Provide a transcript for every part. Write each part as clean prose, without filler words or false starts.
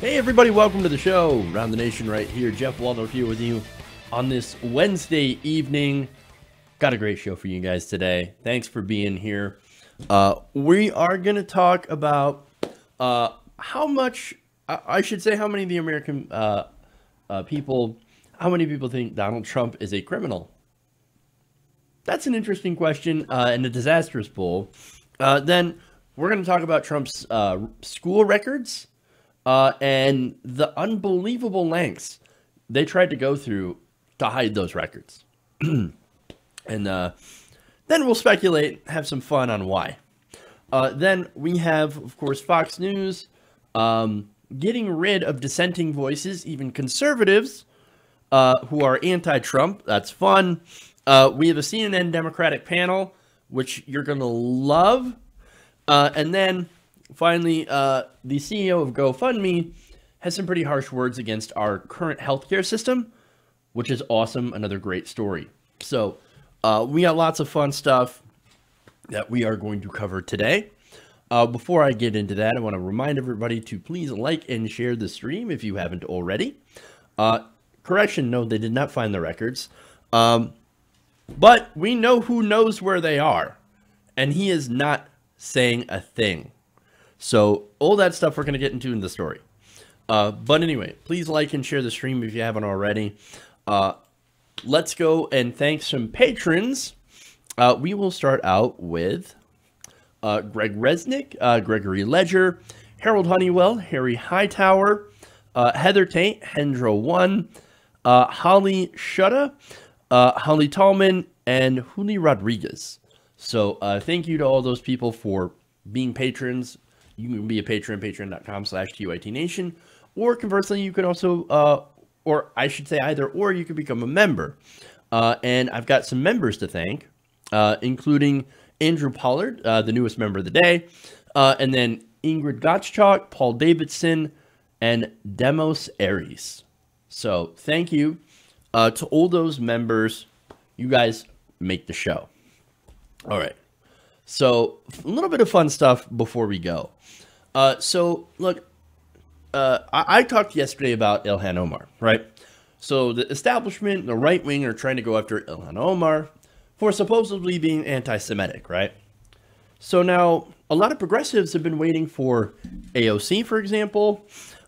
Hey everybody, welcome to the show. Around the Nation right here. Jeff Waldorf here with you on this Wednesday evening. Got a great show for you guys today. Thanks for being here. We are going to talk about how much, I should say how many of the American people, how many people think Donald Trump is a criminal? That's an interesting question and a disastrous poll. Then we're going to talk about Trump's school records. And the unbelievable lengths they tried to go through to hide those records. And then we'll speculate, have some fun on why. Then we have, of course, Fox News getting rid of dissenting voices, even conservatives who are anti-Trump. That's fun. We have a CNN Democratic panel, which you're going to love. And then finally, the CEO of GoFundMe has some pretty harsh words against our current healthcare system, which is awesome. Another great story. So we got lots of fun stuff that we are going to cover today. Before I get into that, I want to remind everybody to please like and share the stream if you haven't already. Correction, no, they did not find the records. But we know who knows where they are, and he is not saying a thing. So all that stuff we're going to get into in the story. But anyway, please like and share the stream if you haven't already. Let's go and thank some patrons. We will start out with Greg Resnick, Gregory Ledger, Harold Honeywell, Harry Hightower, Heather Tate, Hendro1, Holly Shutta, Holly Tallman, and Juli Rodriguez. So thank you to all those people for being patrons. You can be a patron, patreon.com/TYTNation, or conversely, you could also, or I should say either, or you could become a member. And I've got some members to thank, including Andrew Pollard, the newest member of the day, and then Ingrid Gottschalk, Paul Davidson, and Demos Aries. So thank you to all those members. You guys make the show. All right. So a little bit of fun stuff before we go. So look, I talked yesterday about Ilhan Omar, right? So the establishment, the right wing, are trying to go after Ilhan Omar for supposedly being anti-Semitic, right? So now a lot of progressives have been waiting for AOC, for example,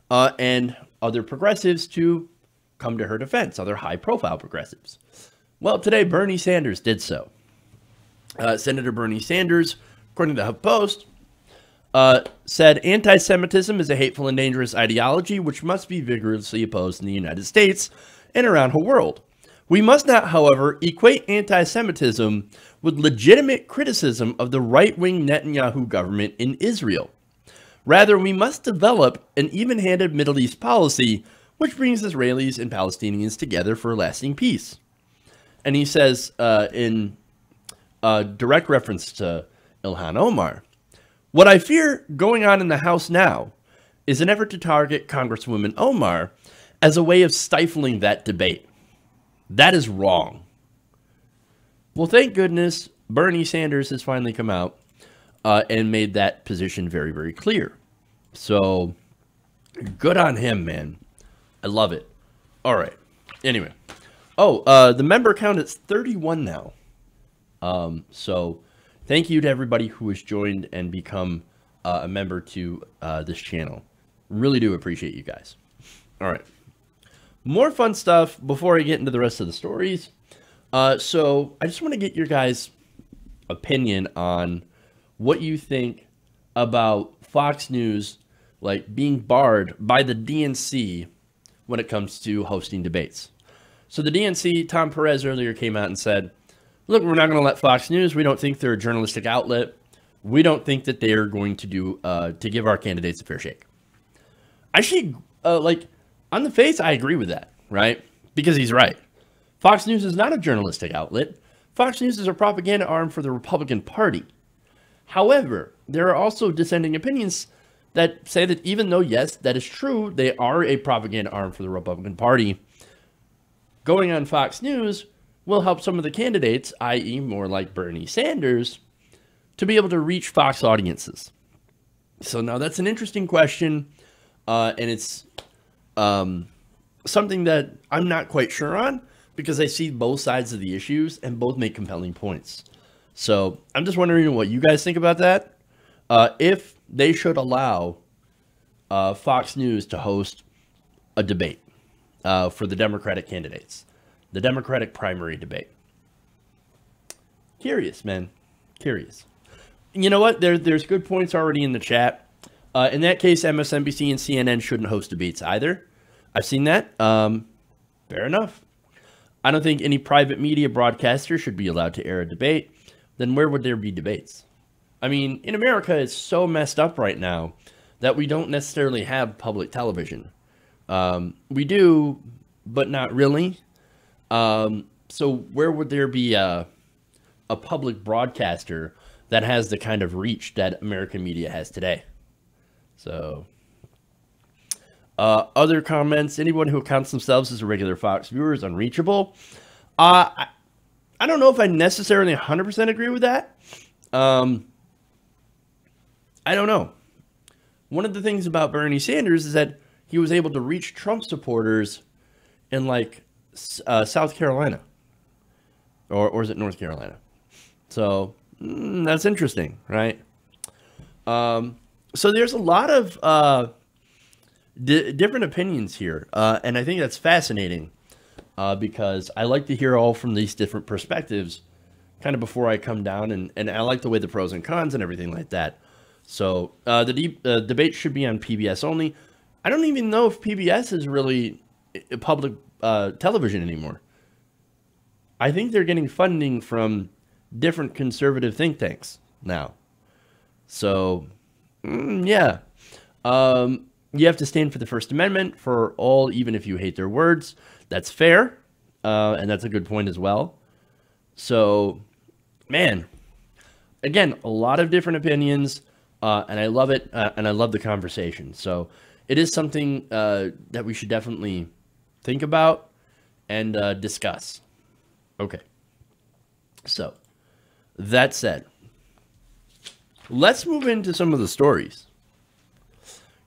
and other progressives to come to her defense, other high-profile progressives. Well, today Bernie Sanders did so. Senator Bernie Sanders, according to HuffPost, said anti-Semitism is a hateful and dangerous ideology which must be vigorously opposed in the United States and around the world. We must not, however, equate anti-Semitism with legitimate criticism of the right-wing Netanyahu government in Israel. Rather, we must develop an even-handed Middle East policy which brings Israelis and Palestinians together for a lasting peace. And he says in direct reference to Ilhan Omar, what I fear going on in the House now is an effort to target Congresswoman Omar as a way of stifling that debate. That is wrong. Well, thank goodness Bernie Sanders has finally come out and made that position very, very clear. So good on him, man. I love it. All right. Anyway. Oh, the member count is 31 now. So thank you to everybody who has joined and become a member to this channel. Really do appreciate you guys. All right. More fun stuff before I get into the rest of the stories. So I just want to get your guys' opinion on what you think about Fox News, like being barred by the DNC when it comes to hosting debates. So the DNC, Tom Perez earlier came out and said, look, we're not going to let Fox News. We don't think they're a journalistic outlet. We don't think that they're going to do to give our candidates a fair shake. Actually, like on the face, I agree with that, right? Because he's right. Fox News is not a journalistic outlet. Fox News is a propaganda arm for the Republican Party. However, there are also dissenting opinions that say that even though, yes, that is true, they are a propaganda arm for the Republican Party, going on Fox News will help some of the candidates, i.e. more like Bernie Sanders, to be able to reach Fox audiences. So now that's an interesting question. And it's something that I'm not quite sure on because I see both sides of the issues and both make compelling points. So I'm just wondering what you guys think about that. If they should allow Fox News to host a debate for the Democratic candidates, the Democratic primary debate. Curious, man. Curious. You know what? There's good points already in the chat. In that case, MSNBC and CNN shouldn't host debates either. I've seen that. Fair enough. I don't think any private media broadcaster should be allowed to air a debate. Then where would there be debates? I mean, in America, it's so messed up right now that we don't necessarily have public television. We do, but not really. So where would there be a public broadcaster that has the kind of reach that American media has today? So, other comments, anyone who counts themselves as a regular Fox viewer is unreachable. I don't know if I necessarily 100% agree with that. I don't know. One of the things about Bernie Sanders is that he was able to reach Trump supporters in like South Carolina, or is it North Carolina? So that's interesting, right? So there's a lot of different opinions here, and I think that's fascinating because I like to hear all from these different perspectives kind of before I come down, and I like the way the pros and cons and everything like that. So the debate should be on PBS only. I don't even know if PBS is really public television anymore. I think they're getting funding from different conservative think tanks now. So, yeah. You have to stand for the First Amendment for all, even if you hate their words. That's fair. And that's a good point as well. So, man, again, a lot of different opinions. And I love it. And I love the conversation. So it is something that we should definitely think about and discuss. Okay. So that said, let's move into some of the stories.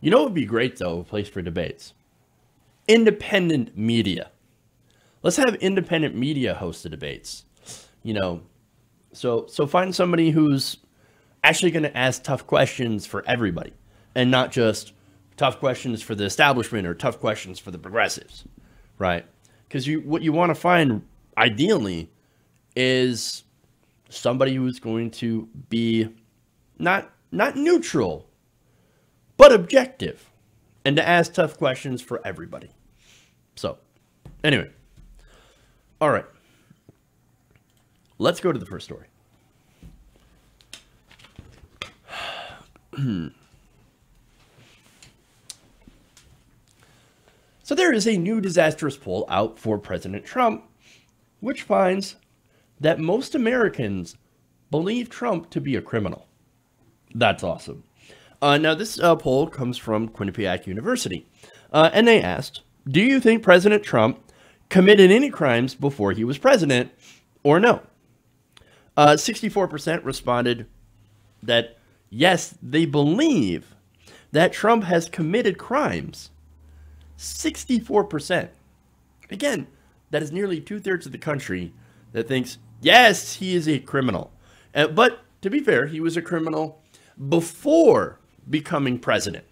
You know what would be great, though, a place for debates? Independent media. Let's have independent media host the debates. You know, so find somebody who's actually going to ask tough questions for everybody and not just tough questions for the establishment or tough questions for the progressives, right? Because what you want to find, ideally, is somebody who's going to be not neutral, but objective, and to ask tough questions for everybody. So, anyway. All right. Let's go to the first story. So there is a new disastrous poll out for President Trump, which finds that most Americans believe Trump to be a criminal. That's awesome. Now, this poll comes from Quinnipiac University, and they asked, do you think President Trump committed any crimes before he was president, or no? 64% responded that, yes, they believe that Trump has committed crimes. 64%. Again, that is nearly 2/3 of the country that thinks, yes, he is a criminal. But to be fair, he was a criminal before becoming president.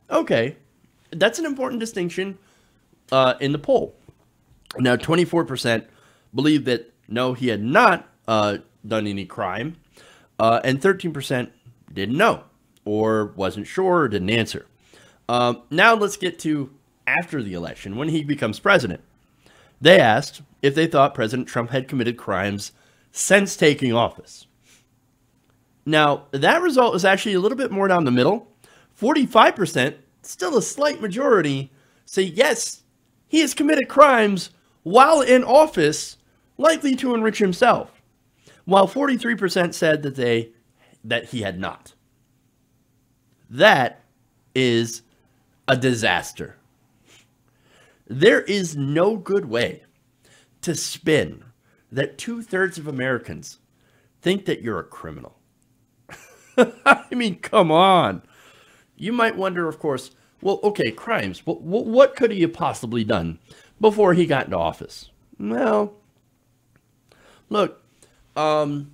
Okay, that's an important distinction in the poll. Now, 24% believe that, no, he had not done any crime, and 13% didn't know or wasn't sure or didn't answer. Now let's get to after the election, when he becomes president. They asked if they thought President Trump had committed crimes since taking office. Now, that result is actually a little bit more down the middle. 45%, still a slight majority, say yes, he has committed crimes while in office, likely to enrich himself, while 43% said that he had not. That is a disaster. There is no good way to spin that 2/3 of Americans think that you're a criminal. I mean, come on. You might wonder, of course, Well, okay, crimes. What could he have possibly done before he got into office? Well, look, I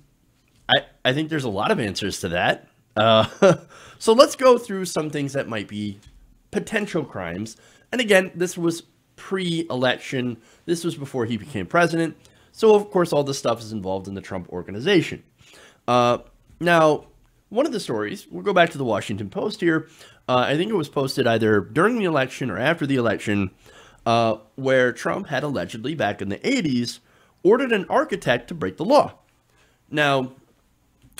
think there's a lot of answers to that. So let's go through some things that might be potential crimes. And again, this was pre-election. This was before he became president. So, of course, all this stuff is involved in the Trump organization. Now, one of the stories, we'll go back to the Washington Post here. I think it was posted either during the election or after the election, where Trump had allegedly, back in the 80s, ordered an architect to break the law. Now,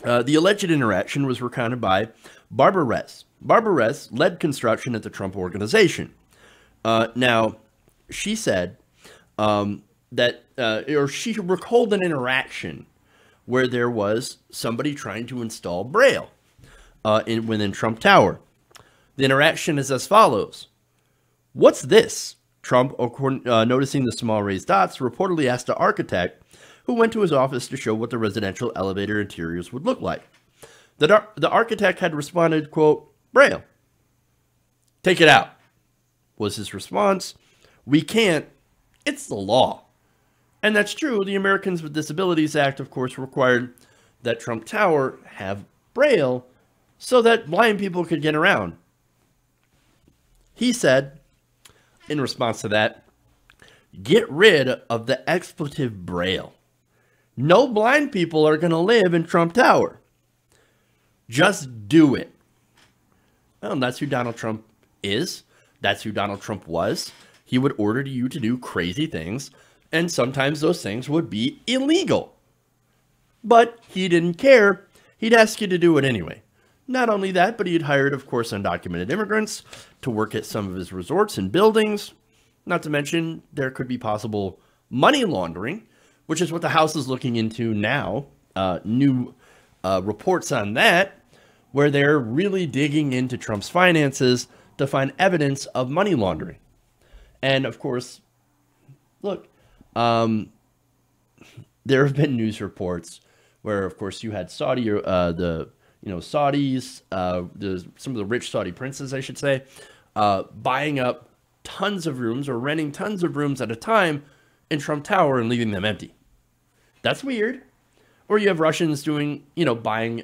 the alleged interaction was recounted by Barbara Rez. Barbara Rez led construction at the Trump organization. Now, she said or she recalled an interaction where there was somebody trying to install Braille within Trump Tower. The interaction is as follows. "What's this?" Trump, noticing the small raised dots, reportedly asked the architect, who went to his office to show what the residential elevator interiors would look like. The architect had responded, quote, "Braille. Take it out," was his response. "We can't. It's the law." And that's true. The Americans with Disabilities Act, of course, required that Trump Tower have Braille so that blind people could get around. He said, in response to that, "Get rid of the expletive Braille. No blind people are going to live in Trump Tower. Just do it." Well, and that's who Donald Trump is. That's who Donald Trump was. He would order you to do crazy things, and sometimes those things would be illegal. But he didn't care. He'd ask you to do it anyway. Not only that, but he'd hired, of course, undocumented immigrants to work at some of his resorts and buildings. Not to mention, there could be possible money laundering, which is what the House is looking into now. New reports on that, where they're really digging into Trump's finances to find evidence of money laundering. And of course, look, there have been news reports where, of course, you had Saudis, some of the rich Saudi princes, I should say, buying up tons of rooms or renting tons of rooms at a time in Trump Tower and leaving them empty. That's weird. Or you have Russians doing, buying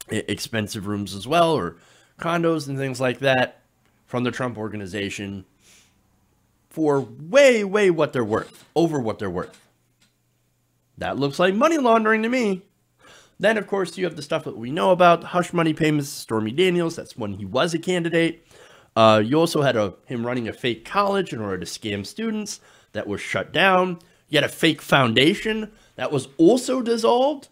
expensive rooms as well, or condos and things like that from the Trump organization for way what they're worth, over what they're worth. That looks like money laundering to me. Then, of course, you have the stuff that we know about, hush money payments, Stormy Daniels. That's when he was a candidate. You also had him running a fake college in order to scam students. That was shut down. You had a fake foundation that was also dissolved.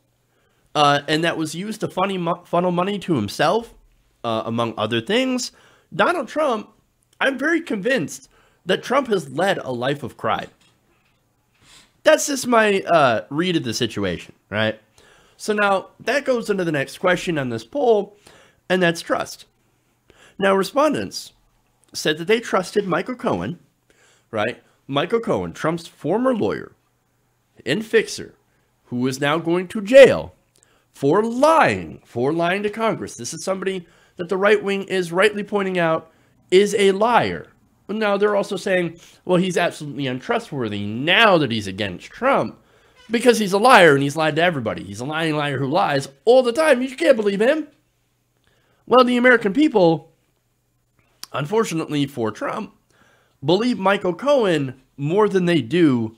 And that was used to funnel money to himself, among other things. Donald Trump, I'm very convinced that Trump has led a life of crime. That's just my read of the situation, right? So now that goes into the next question on this poll, and that's trust. Now, respondents said that they trusted Michael Cohen, right? Michael Cohen, Trump's former lawyer and fixer, who is now going to jail for lying to Congress. This is somebody that the right wing is rightly pointing out is a liar. Now, they're also saying, well, he's absolutely untrustworthy now that he's against Trump because he's a liar and he's lied to everybody. He's a lying liar who lies all the time. You can't believe him. Well, the American people, unfortunately for Trump, believe Michael Cohen more than they do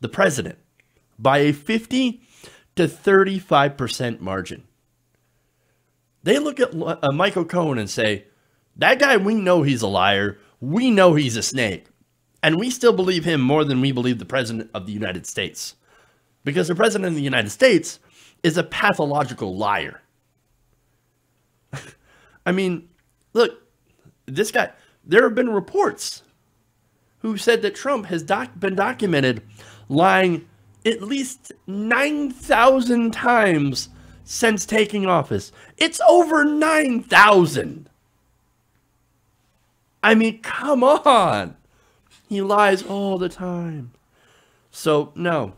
the president by a 50 to 35% margin. They look at Michael Cohen and say, that guy, we know he's a liar. We know he's a snake. And we still believe him more than we believe the president of the United States. Because the president of the United States is a pathological liar. I mean, look, this guy, there have been reports who said that Trump has been documented lying at least 9,000 times since taking office. It's over 9,000. I mean, come on. He lies all the time. So, no.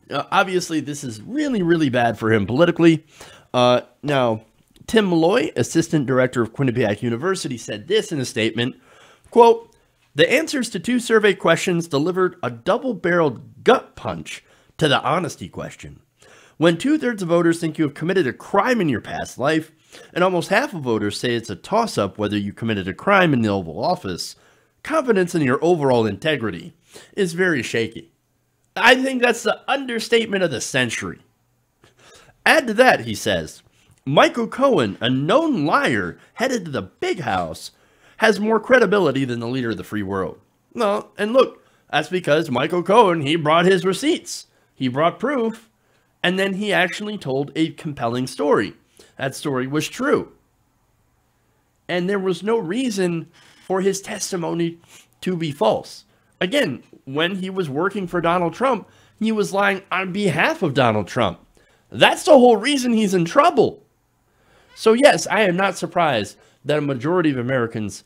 Obviously, this is really bad for him politically. Now, Tim Malloy, assistant director of Quinnipiac University, said this in a statement, quote, "The answers to 2 survey questions delivered a double-barreled gut punch to the honesty question. When 2/3 of voters think you have committed a crime in your past life, and almost half of voters say it's a toss-up whether you committed a crime in the Oval Office, confidence in your overall integrity is very shaky." I think that's the understatement of the century. Add to that, he says, Michael Cohen, a known liar headed to the big house, has more credibility than the leader of the free world. No, and look, that's because Michael Cohen, he brought his receipts. He brought proof, and then he actually told a compelling story. That story was true. And there was no reason for his testimony to be false. Again, when he was working for Donald Trump, he was lying on behalf of Donald Trump. That's the whole reason he's in trouble. So yes, I am not surprised that a majority of Americans,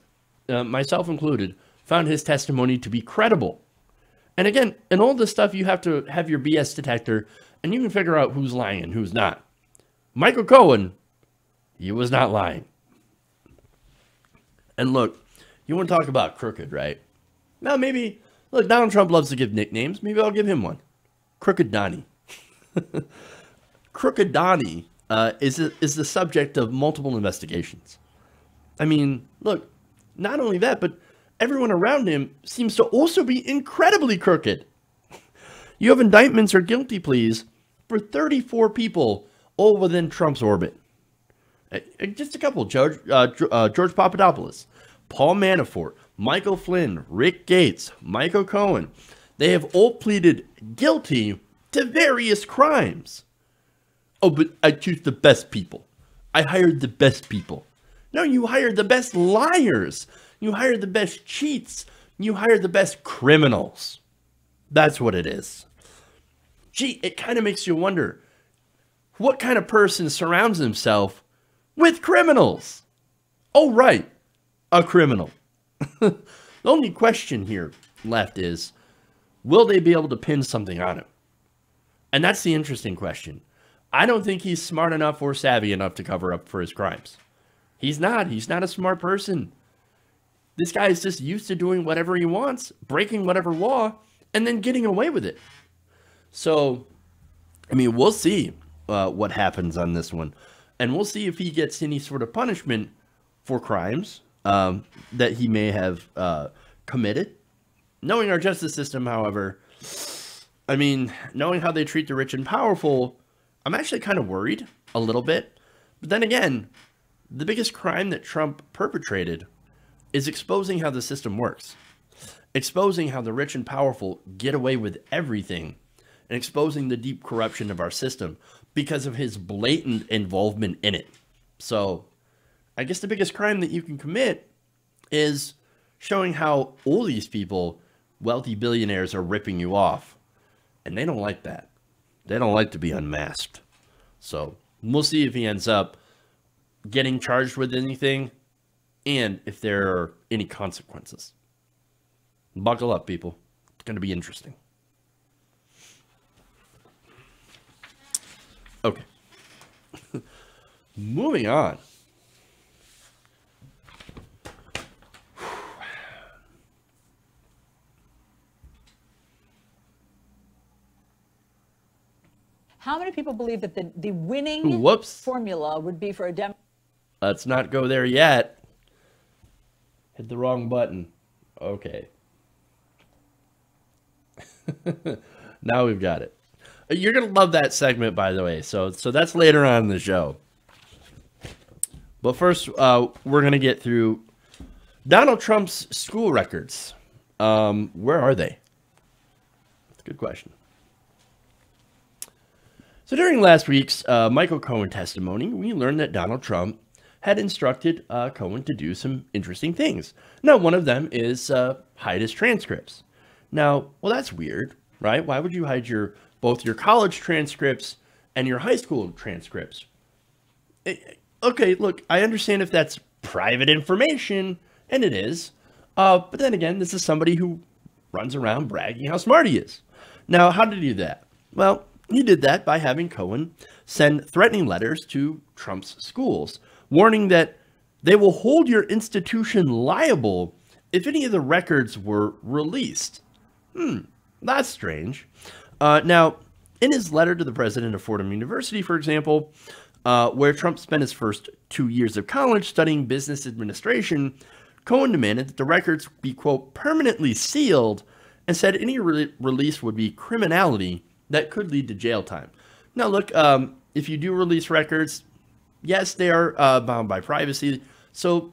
myself included, found his testimony to be credible. And again, in all this stuff, you have to have your BS detector, and you can figure out who's lying and who's not. Michael Cohen, he was not lying. And look, you want to talk about crooked, right? Now maybe, look, Donald Trump loves to give nicknames. Maybe I'll give him one. Crooked Donnie. Crooked Donnie is the subject of multiple investigations. I mean, look, not only that, but everyone around him seems to also be incredibly crooked. You have indictments or guilty pleas for 34 people all within Trump's orbit. Just a couple, George Papadopoulos, Paul Manafort, Michael Flynn, Rick Gates, Michael Cohen. They have all pleaded guilty to various crimes. Oh, but I choose the best people. I hired the best people. No, you hired the best liars. You hired the best cheats. You hired the best criminals. That's what it is. Gee, it kind of makes you wonder, what kind of person surrounds himself with criminals? Oh, right, a criminal. The only question here left is, will they be able to pin something on him? And that's the interesting question. I don't think he's smart enough or savvy enough to cover up for his crimes. He's not. He's not a smart person. This guy is just used to doing whatever he wants, breaking whatever law, and then getting away with it. So, I mean, we'll see what happens on this one. And we'll see if he gets any sort of punishment for crimes that he may have committed. Knowing our justice system, however, I mean, knowing how they treat the rich and powerful, I'm actually kind of worried a little bit. But then again, the biggest crime that Trump perpetrated is exposing how the system works. Exposing how the rich and powerful get away with everything. And exposing the deep corruption of our system because of his blatant involvement in it. So, I guess the biggest crime that you can commit is showing how all these people, wealthy billionaires, are ripping you off. And they don't like that. They don't like to be unmasked. So, we'll see if he ends up getting charged with anything and if there are any consequences. Buckle up, people. It's going to be interesting. Okay. Moving on. How many people believe that the winning formula would be for a Democrat? Let's not go there yet. Hit the wrong button. Okay. Now we've got it. You're going to love that segment, by the way. So that's later on in the show. But first, we're going to get through Donald Trump's school records. Where are they? That's a good question. So during last week's Michael Cohen testimony, we learned that Donald Trump had instructed Cohen to do some interesting things. Now, one of them is hide his transcripts. Now, well, that's weird, right? Why would you hide both your college transcripts and your high school transcripts? Okay, look, I understand if that's private information, and it is. But then again, this is somebody who runs around bragging how smart he is. Now, how did he do that? Well, he did that by having Cohen send threatening letters to Trump's schools, warning that they will hold your institution liable if any of the records were released. That's strange. Now, in his letter to the president of Fordham University, for example, where Trump spent his first 2 years of college studying business administration, Cohen demanded that the records be, quote, permanently sealed, and said any release would be criminality that could lead to jail time. Now, look, if you do release records, yes, they are bound by privacy. So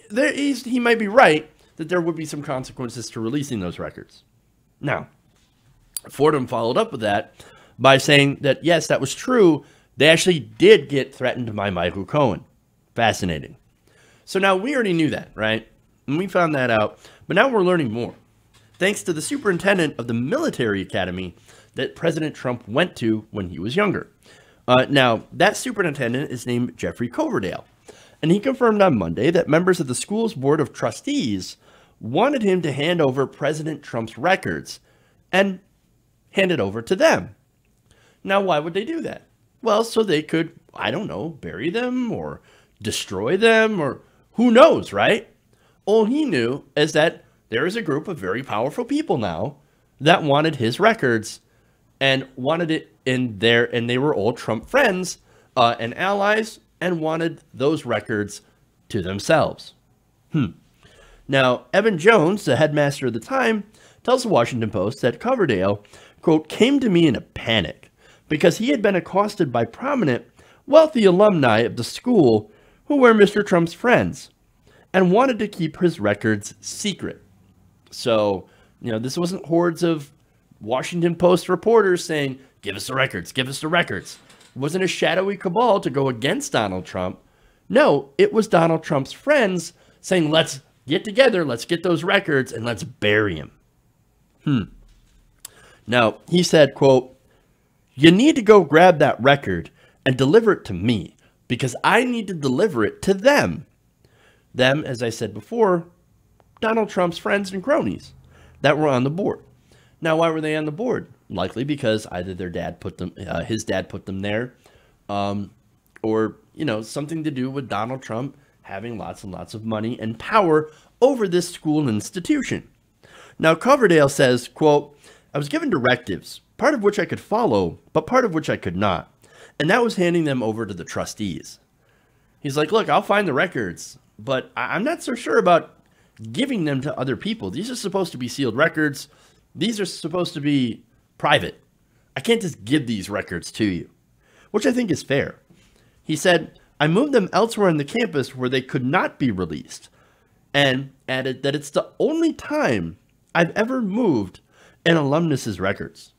he might be right that there would be some consequences to releasing those records. Now, Fordham followed up with that by saying that, yes, that was true. They actually did get threatened by Michael Cohen. Fascinating. So now we already knew that, right? And we found that out. But now we're learning more. Thanks to the superintendent of the military academy that President Trump went to when he was younger. Now, that superintendent is named Jeffrey Coverdale. And he confirmed on Monday that members of the school's board of trustees wanted him to hand over President Trump's records and hand it over to them. Now, why would they do that? Well, so they could, I don't know, bury them or destroy them or who knows, right? All he knew is that there is a group of very powerful people now that wanted his records and wanted it in there, and they were all Trump friends and allies and wanted those records to themselves. Now, Evan Jones, the headmaster at the time, tells the Washington Post that Coverdale, quote, came to me in a panic because he had been accosted by prominent, wealthy alumni of the school who were Mr. Trump's friends and wanted to keep his records secret. So, this wasn't hordes of Washington Post reporters saying, give us the records, give us the records. It wasn't a shadowy cabal to go against Donald Trump. No, it was Donald Trump's friends saying, let's get together, let's get those records, and let's bury him. Now, he said, quote, you need to go grab that record and deliver it to me because I need to deliver it to them. Them, as I said before, Donald Trump's friends and cronies that were on the board. Now, why were they on the board? Likely because either their dad put them, his dad put them there, or, something to do with Donald Trump having lots and lots of money and power over this school institution. Now, Coverdale says, quote, I was given directives, part of which I could follow, but part of which I could not. And that was handing them over to the trustees. He's like, look, I'll find the records, but I'm not so sure about giving them to other people. These are supposed to be sealed records. These are supposed to be private. I can't just give these records to you, which I think is fair. He said, I moved them elsewhere on the campus where they could not be released, and added that it's the only time I've ever moved an alumnus's records.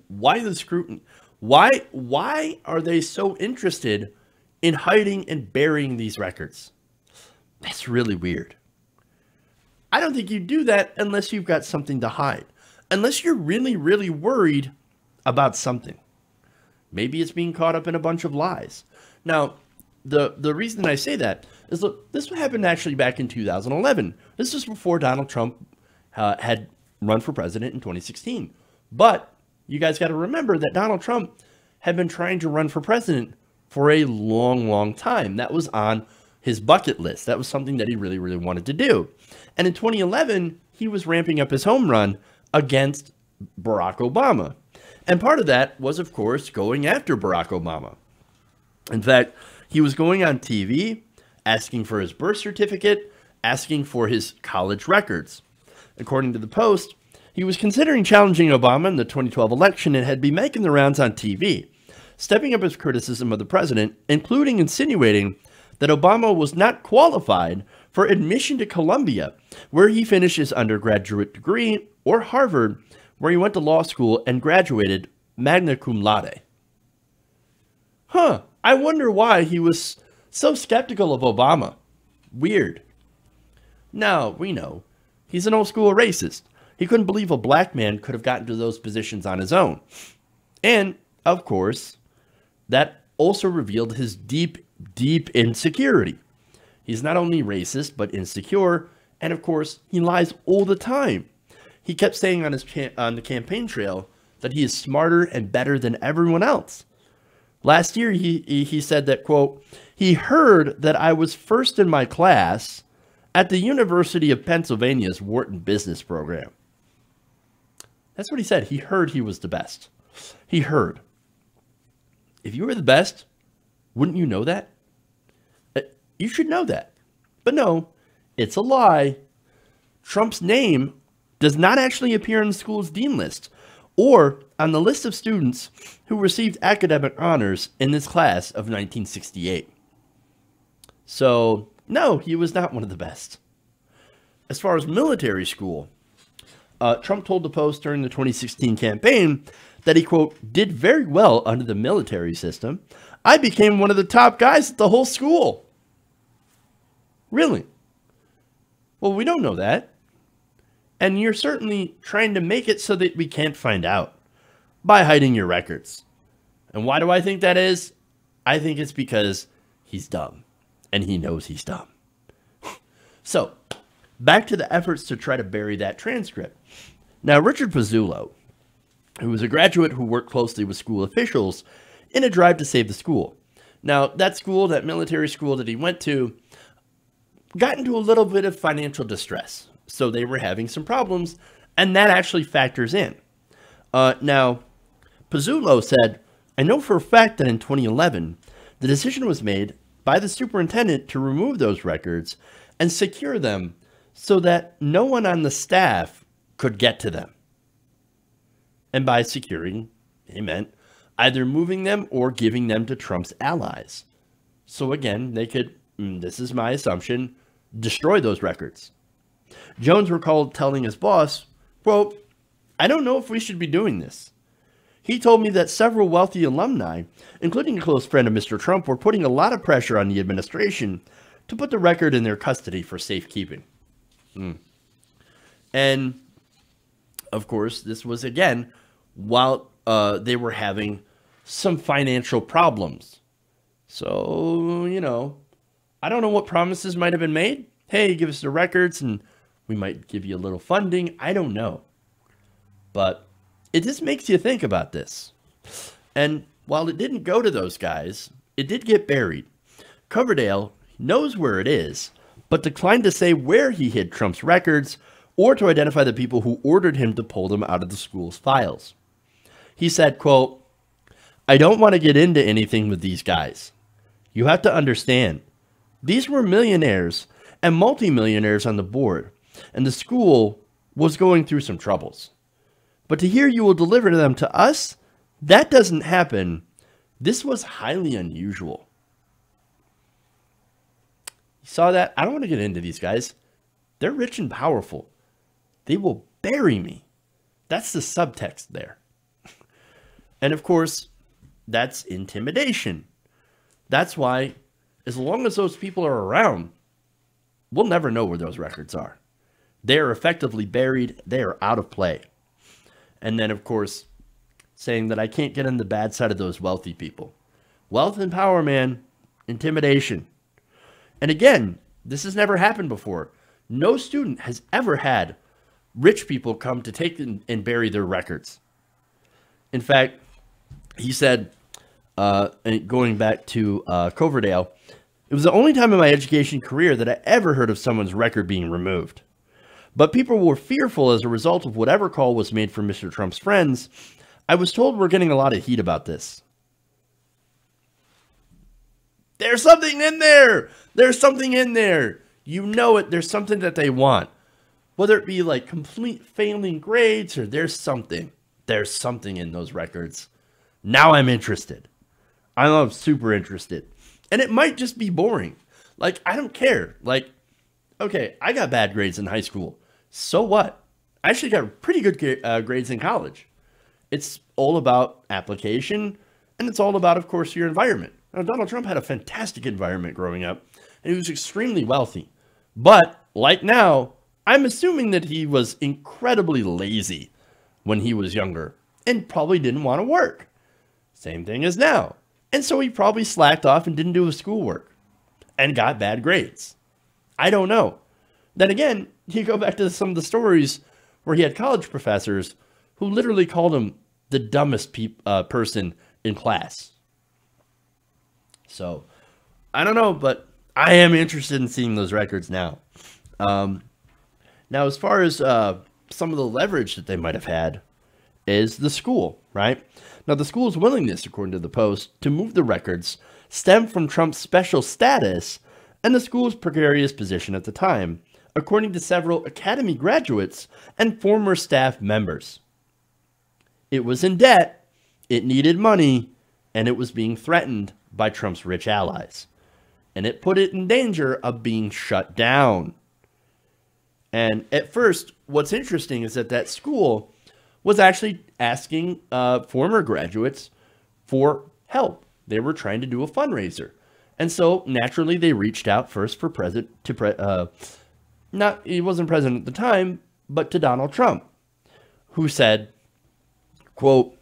Why the scrutiny? Why are they so interested in hiding and burying these records? That's really weird. I don't think you do that unless you've got something to hide. Unless you're really, really worried about something. Maybe it's being caught up in a bunch of lies. Now, the reason I say that is, look, this happened actually back in 2011. This was before Donald Trump had run for president in 2016. But you guys got to remember that Donald Trump had been trying to run for president for a long, long time. That was on his bucket list. That was something that he really, really wanted to do. And in 2011, he was ramping up his home run against Barack Obama. And part of that was, of course, going after Barack Obama. In fact, he was going on TV, asking for his birth certificate, asking for his college records. According to the Post, he was considering challenging Obama in the 2012 election and had been making the rounds on TV, stepping up his criticism of the president, including insinuating that Obama was not qualified for admission to Columbia, where he finished his undergraduate degree, or Harvard, where he went to law school and graduated magna cum laude. I wonder why he was so skeptical of Obama. Weird. Now, we know he's an old school racist. He couldn't believe a black man could have gotten to those positions on his own. And, of course, that also revealed his deep, deep insecurity. He's not only racist, but insecure, and of course, he lies all the time. He kept saying on the campaign trail that he is smarter and better than everyone else. Last year, he said that, quote, he heard that I was first in my class at the University of Pennsylvania's Wharton Business Program. That's what he said. He heard he was the best. He heard. If you were the best, wouldn't you know that? You should know that. But no, it's a lie. Trump's name does not actually appear on the school's dean list or on the list of students who received academic honors in this class of 1968. So, no, he was not one of the best. As far as military school, Trump told the Post during the 2016 campaign that he, quote, did very well under the military system. I became one of the top guys at the whole school. Really? Well, we don't know that. And you're certainly trying to make it so that we can't find out by hiding your records. And why do I think that is? I think it's because he's dumb. And he knows he's dumb. So, back to the efforts to try to bury that transcript. Now, Richard Pizzullo, who was a graduate who worked closely with school officials in a drive to save the school. Now, that school, that military school that he went to, got into a little bit of financial distress. So they were having some problems, and that actually factors in. Now, Pizzullo said, I know for a fact that in 2011, the decision was made by the superintendent to remove those records and secure them so that no one on the staff could get to them. And by securing, he meant either moving them or giving them to Trump's allies. So again, they could, this is my assumption, destroy those records. Jones recalled telling his boss, quote, I don't know if we should be doing this. He told me that several wealthy alumni, including a close friend of Mr. Trump, were putting a lot of pressure on the administration to put the record in their custody for safekeeping. And, of course, this was, again, while they were having some financial problems. So, you know, I don't know what promises might have been made. Hey, give us the records and we might give you a little funding. I don't know. But it just makes you think about this. And while it didn't go to those guys, it did get buried. Coverdale knows where it is, but declined to say where he hid Trump's records or to identify the people who ordered him to pull them out of the school's files. He said, quote, I don't want to get into anything with these guys. You have to understand, these were millionaires and multimillionaires on the board, and the school was going through some troubles. But to hear you will deliver them to us, that doesn't happen. This was highly unusual. You saw that? I don't want to get into these guys. They're rich and powerful. They will bury me. That's the subtext there. And of course, that's intimidation. That's why, as long as those people are around, we'll never know where those records are. They are effectively buried. They are out of play. And then, of course, saying that I can't get on the bad side of those wealthy people. Wealth and power, man. Intimidation. And again, this has never happened before. No student has ever had rich people come to take and bury their records. In fact, he said, going back to Coverdale, it was the only time in my education career that I ever heard of someone's record being removed. But people were fearful as a result of whatever call was made from Mr. Trump's friends. I was told we're getting a lot of heat about this. There's something in there. There's something in there. You know it. There's something that they want. Whether it be like complete failing grades or there's something. There's something in those records. Now I'm interested. I'm super interested. And it might just be boring. Like, I don't care. Like, okay, I got bad grades in high school. So what? I actually got pretty good grades in college. It's all about application, and it's all about, of course, your environment. Now, Donald Trump had a fantastic environment growing up, and he was extremely wealthy. But, like now, I'm assuming that he was incredibly lazy when he was younger and probably didn't want to work. Same thing as now. And so he probably slacked off and didn't do his schoolwork and got bad grades. I don't know. Then again, you go back to some of the stories where he had college professors who literally called him the dumbest person in class. So I don't know, but I am interested in seeing those records now. Now, as far as some of the leverage that they might have had is the school, right? Now, the school's willingness, according to the Post, to move the records stemmed from Trump's special status and the school's precarious position at the time, according to several Academy graduates and former staff members. It was in debt, it needed money, and it was being threatened by Trump's rich allies. And it put it in danger of being shut down. And at first, what's interesting is that school was actually asking former graduates for help. They were trying to do a fundraiser. And so naturally they reached out first for he wasn't president at the time, but to Donald Trump, who said, quote,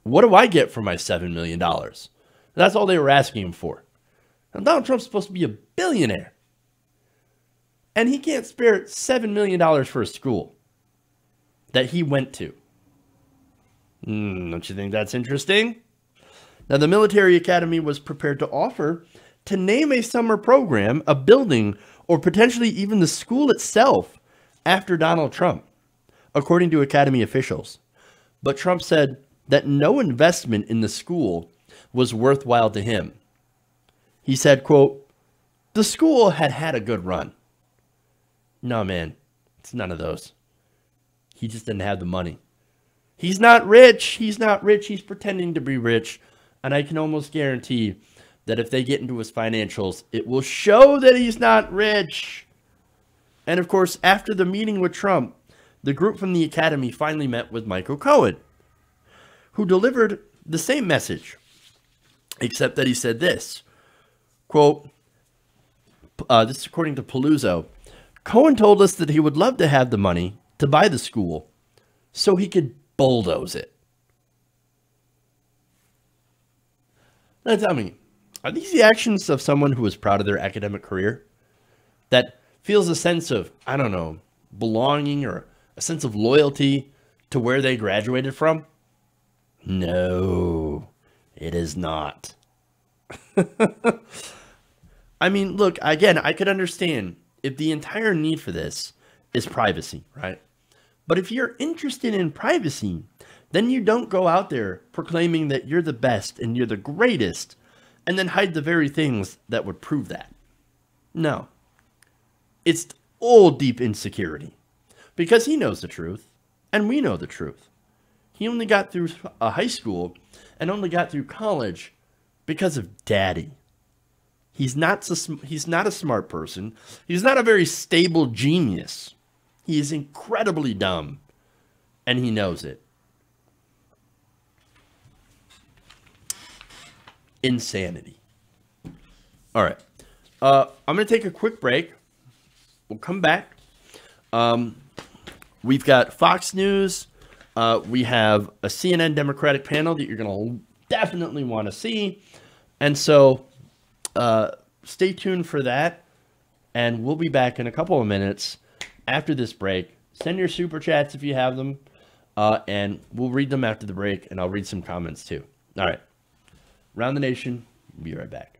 "What do I get for my $7 million?" That's all they were asking him for. Now, Donald Trump's supposed to be a billionaire. And he can't spare $7 million for a school that he went to. Don't you think that's interesting? Now, the military academy was prepared to offer to name a summer program, a building, or potentially even the school itself after Donald Trump, according to academy officials. But Trump said that no investment in the school was worthwhile to him. He said, quote, "The school had had a good run." No, man, it's none of those. He just didn't have the money. He's not rich. He's not rich. He's pretending to be rich. And I can almost guarantee that if they get into his financials, it will show that he's not rich. And of course, after the meeting with Trump, the group from the academy finally met with Michael Cohen, who delivered the same message, except that he said this, quote, this is according to Paluzzo, "Cohen told us that he would love to have the money to buy the school so he could bulldoze it." Now tell me, are these the actions of someone who is proud of their academic career? That feels a sense of, I don't know, belonging or a sense of loyalty to where they graduated from? No, it is not. I mean, look, again, I could understand if the entire need for this is privacy, right? But if you're interested in privacy, then you don't go out there proclaiming that you're the best and you're the greatest and then hide the very things that would prove that. No. It's all deep insecurity because he knows the truth and we know the truth. He only got through a high school and only got through college because of daddy. He's not a smart person. He's not a very stable genius. He is incredibly dumb, and he knows it. Insanity. All right. I'm going to take a quick break. We'll come back. We've got Fox News. We have a CNN Democratic panel that you're going to definitely want to see. And so stay tuned for that. And we'll be back in a couple of minutes after this break. Send your super chats if you have them. And we'll read them after the break. And I'll read some comments too. All right. Round the Nation. Be right back.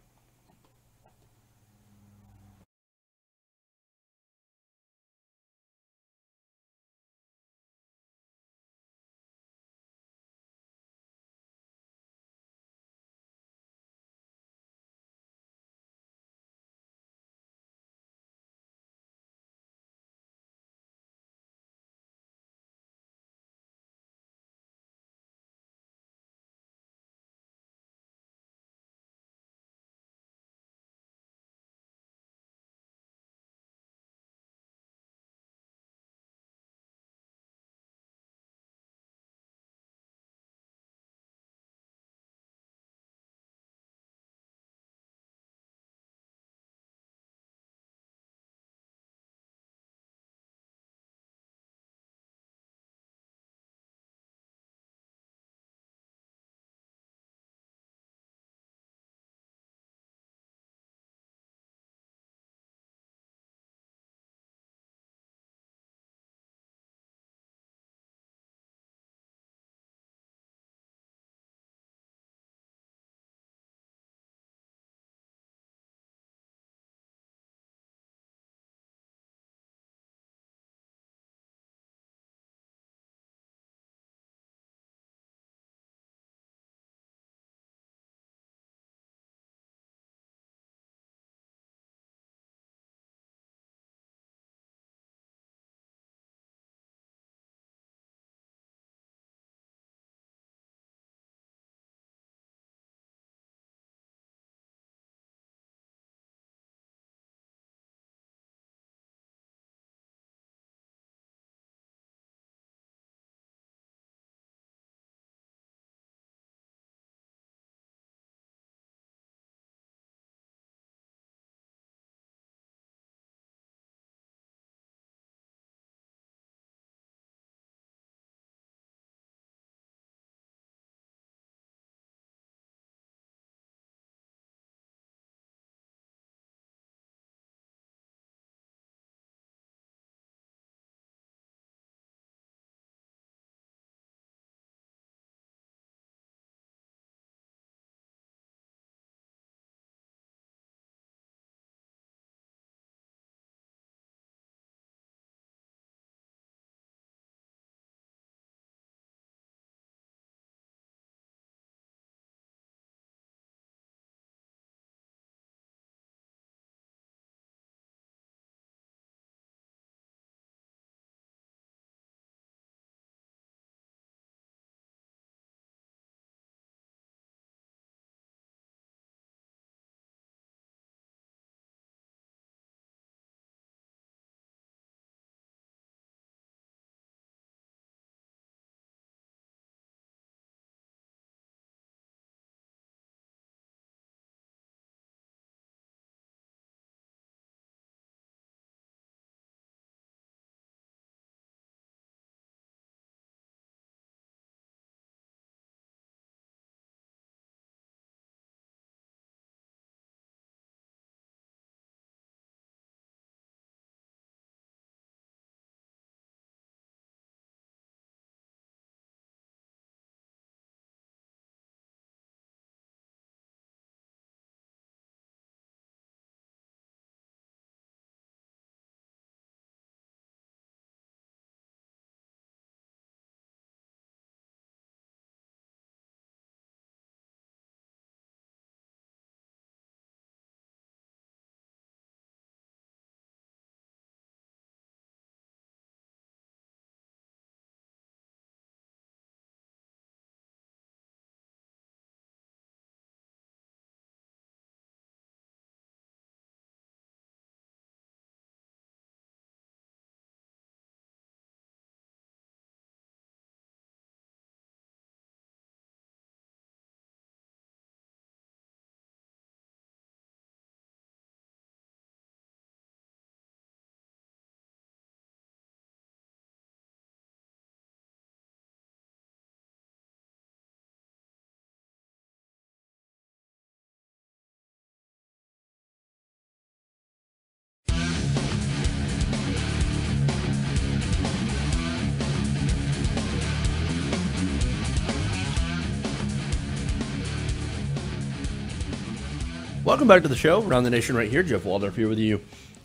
Welcome back to the show, Around the Nation right here. Jeff Waldorf here with you.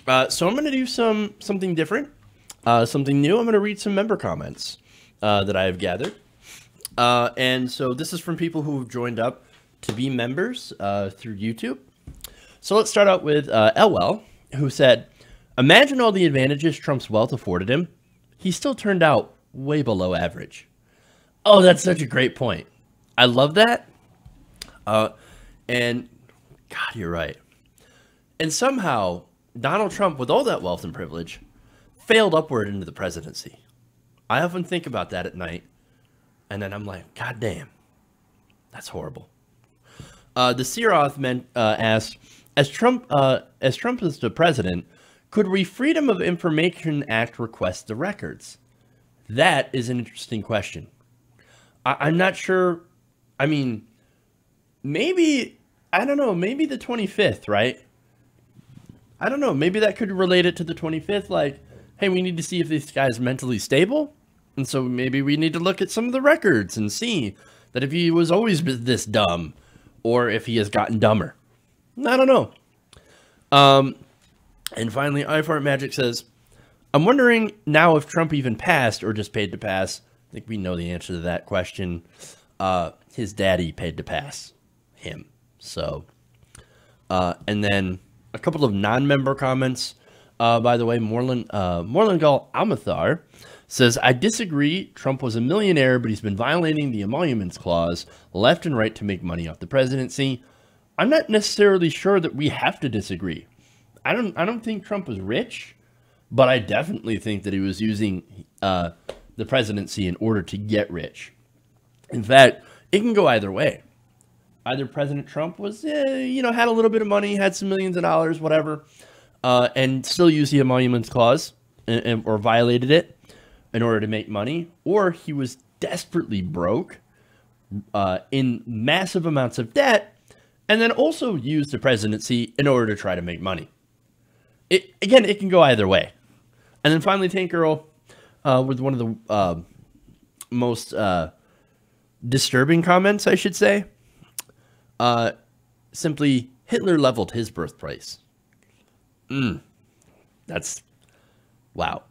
So I'm going to do something different, something new. I'm going to read some member comments that I have gathered. And so this is from people who have joined up to be members through YouTube. So let's start out with Elwell, who said, imagine all the advantages Trump's wealth afforded him. He still turned out way below average. Oh, that's such a great point. I love that. And God, you're right. And somehow Donald Trump, with all that wealth and privilege, failed upward into the presidency. I often think about that at night, and then I'm like, God damn, that's horrible. The Searoth asked, as Trump is the president, could we Freedom of Information Act request the records? That is an interesting question. I'm not sure. I mean, maybe, I don't know, maybe the 25th, right? I don't know. Maybe that could relate it to the 25th. Like, hey, we need to see if this guy's mentally stable. And so maybe we need to look at some of the records and see that if he was always this dumb or if he has gotten dumber. I don't know. And finally, iFart Magic says, I'm wondering now if Trump even passed or just paid to pass. I think we know the answer to that question. His daddy paid to pass him. So, and then a couple of non-member comments. By the way, Moreland Gall Almathar says, I disagree. Trump was a millionaire, but he's been violating the emoluments clause left and right to make money off the presidency. I'm not necessarily sure that we have to disagree. I don't think Trump was rich, but I definitely think that he was using the presidency in order to get rich. In fact, it can go either way. Either President Trump was, had a little bit of money, had some millions of dollars, whatever, and still used the emoluments clause or violated it in order to make money, or he was desperately broke in massive amounts of debt, and then also used the presidency in order to try to make money. It can go either way. And then finally, Tank Girl, with one of the most disturbing comments, I should say. Simply, Hitler leveled his birthplace. That's, wow.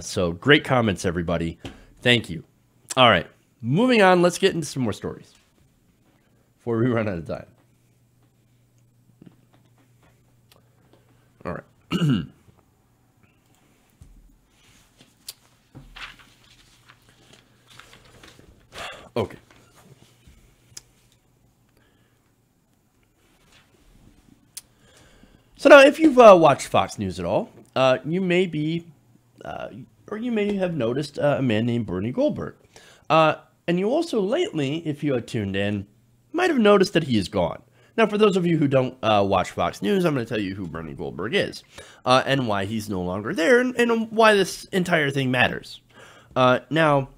So great comments, everybody. Thank you. All right, moving on. Let's get into some more stories before we run out of time. All right. Okay. So now, if you've watched Fox News at all, you may be, or you may have noticed a man named Bernie Goldberg. And you also lately, if you had tuned in, might have noticed that he is gone. Now, for those of you who don't watch Fox News, I'm going to tell you who Bernie Goldberg is and why he's no longer there and why this entire thing matters. Now,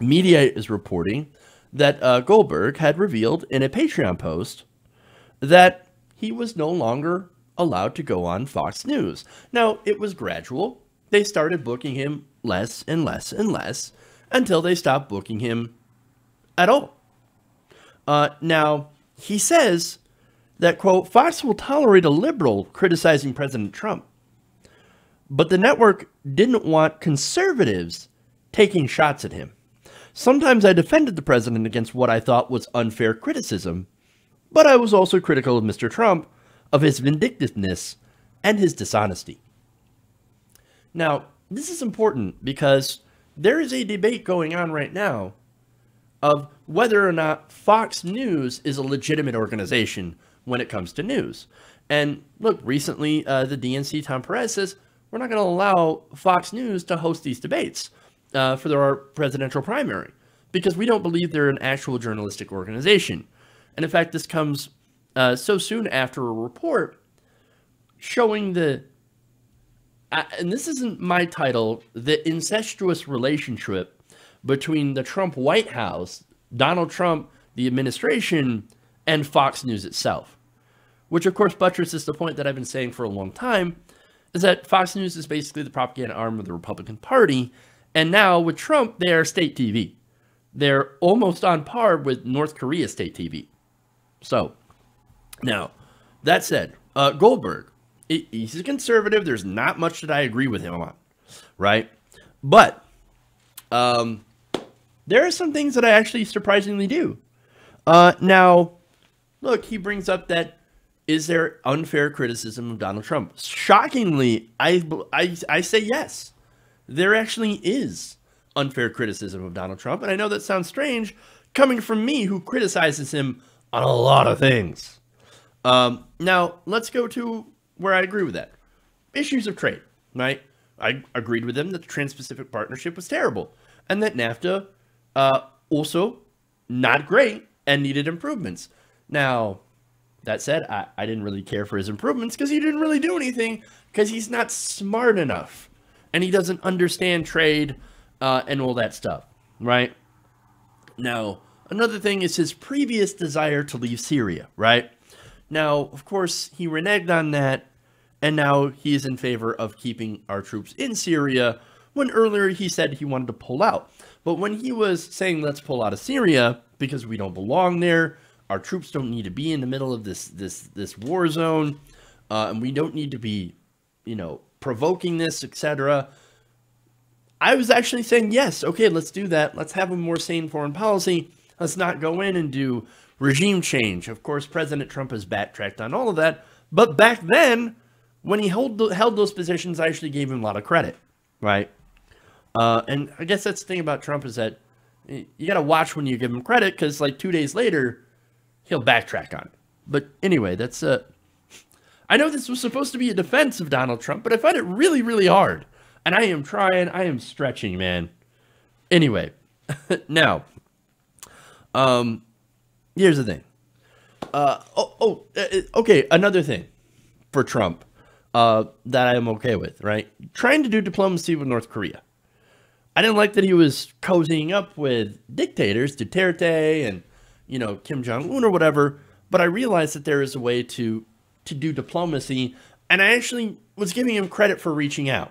media is reporting that Goldberg had revealed in a Patreon post that he was no longer allowed to go on Fox News. Now, it was gradual. They started booking him less and less and less until they stopped booking him at all. Now, he says that, quote, Fox will tolerate a liberal criticizing President Trump, but the network didn't want conservatives taking shots at him. Sometimes I defended the president against what I thought was unfair criticism, but I was also critical of Mr. Trump, of his vindictiveness and his dishonesty. Now, this is important because there is a debate going on right now of whether or not Fox News is a legitimate organization when it comes to news. And look, recently the DNC, Tom Perez, says we're not going to allow Fox News to host these debates for our presidential primary because we don't believe they're an actual journalistic organization. And in fact, this comes so soon after a report showing and this isn't my title, the incestuous relationship between the Trump White House, Donald Trump, the administration, and Fox News itself. Which, of course, buttresses the point that I've been saying for a long time, is that Fox News is basically the propaganda arm of the Republican Party, and now with Trump, they are state TV. They're almost on par with North Korea state TV. So, now, That said, Goldberg, he's a conservative. There's not much that I agree with him on, right? But there are some things that I actually surprisingly do. Now, look, he brings up that, is there unfair criticism of Donald Trump? Shockingly, I say yes. There actually is unfair criticism of Donald Trump. And I know that sounds strange coming from me, who criticizes him on a lot of things. Now, let's go to where I agree with that. Issues of trade, right? I agreed with him that the Trans-Pacific Partnership was terrible, and that NAFTA also not great and needed improvements. Now, that said, I didn't really care for his improvements because he didn't really do anything, because he's not smart enough and he doesn't understand trade and all that stuff, right? Now, another thing is his previous desire to leave Syria, right? Now, of course, he reneged on that, and now he is in favor of keeping our troops in Syria, when earlier he said he wanted to pull out. But when he was saying, let's pull out of Syria because we don't belong there, our troops don't need to be in the middle of this war zone, and we don't need to be, provoking this, etc. I was actually saying, yes, okay, let's do that. Let's have a more sane foreign policy. Let's not go in and do regime change. Of course, President Trump has backtracked on all of that. But back then, when he held those positions, I actually gave him a lot of credit, right? And I guess that's the thing about Trump, is that you got to watch when you give him credit, because like 2 days later, he'll backtrack on it. But anyway, that's I know this was supposed to be a defense of Donald Trump, but I find it really, really hard. And I am trying. I am stretching, man. Anyway, now, here's the thing. Okay, another thing for Trump that I am okay with, right? Trying to do diplomacy with North Korea. I didn't like that he was cozying up with dictators, Duterte and, Kim Jong-un or whatever, but I realized that there is a way to do diplomacy, and I actually was giving him credit for reaching out.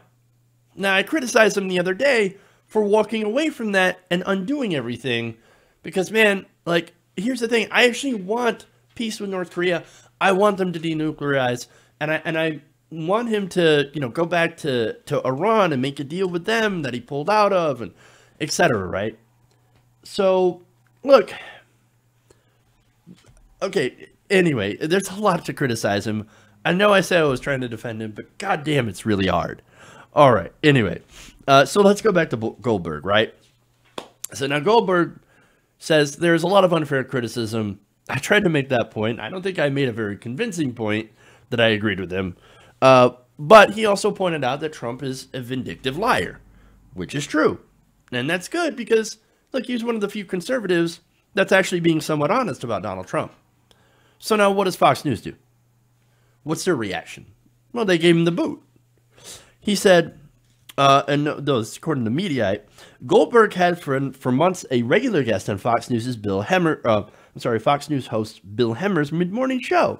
Now, I criticized him the other day for walking away from that and undoing everything, because, man, like, here's the thing. I actually want peace with North Korea. I want them to denuclearize, and I want him to, go back to Iran and make a deal with them that he pulled out of, and etc., right? So, look, okay, anyway, there's a lot to criticize him. I know I said I was trying to defend him, but goddamn, it's really hard. All right, anyway, so let's go back to Goldberg, right? So now Goldberg says there's a lot of unfair criticism. I tried to make that point. I don't think I made a very convincing point that I agreed with him. But he also pointed out that Trump is a vindictive liar, which is true. And that's good because, look, he's one of the few conservatives that's actually being somewhat honest about Donald Trump. So now what does Fox News do? What's their reaction? Well, they gave him the boot. He said, and those according to Mediaite, Goldberg had for months a regular guest on Fox News' Fox News host Bill Hemmer's mid-morning show.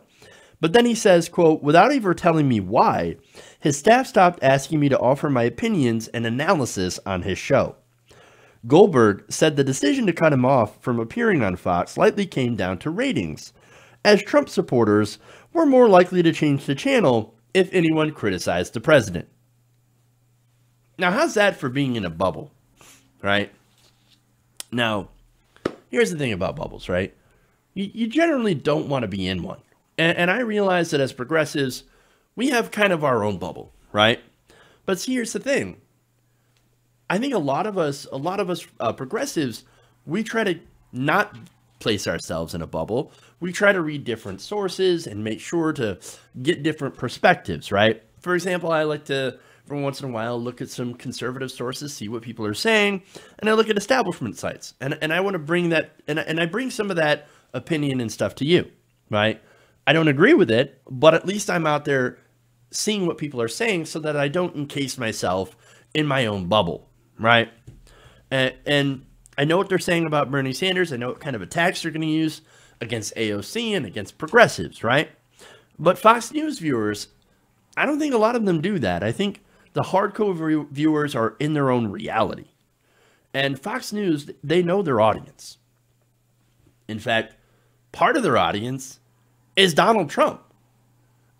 But then he says, quote, without ever telling me why, his staff stopped asking me to offer my opinions and analysis on his show. Goldberg said the decision to cut him off from appearing on Fox likely came down to ratings, as Trump supporters were more likely to change the channel if anyone criticized the president. Now, how's that for being in a bubble, right? Now, here's the thing about bubbles, right? You generally don't want to be in one. And I realize that as progressives, we have kind of our own bubble, right? But see, here's the thing. I think a lot of us progressives, we try to not place ourselves in a bubble. We try to read different sources and make sure to get different perspectives, right? For example, I like to, from once in a while, look at some conservative sources, see what people are saying, and I look at establishment sites. And I want to bring that, and I bring some of that opinion and stuff to you, right? I don't agree with it, but at least I'm out there seeing what people are saying so that I don't encase myself in my own bubble, right? And I know what they're saying about Bernie Sanders. I know what kind of attacks they're going to use against AOC and against progressives, right? But Fox News viewers, I don't think a lot of them do that. I think the hardcore viewers are in their own reality. And Fox News, they know their audience. In fact, part of their audience is Donald Trump.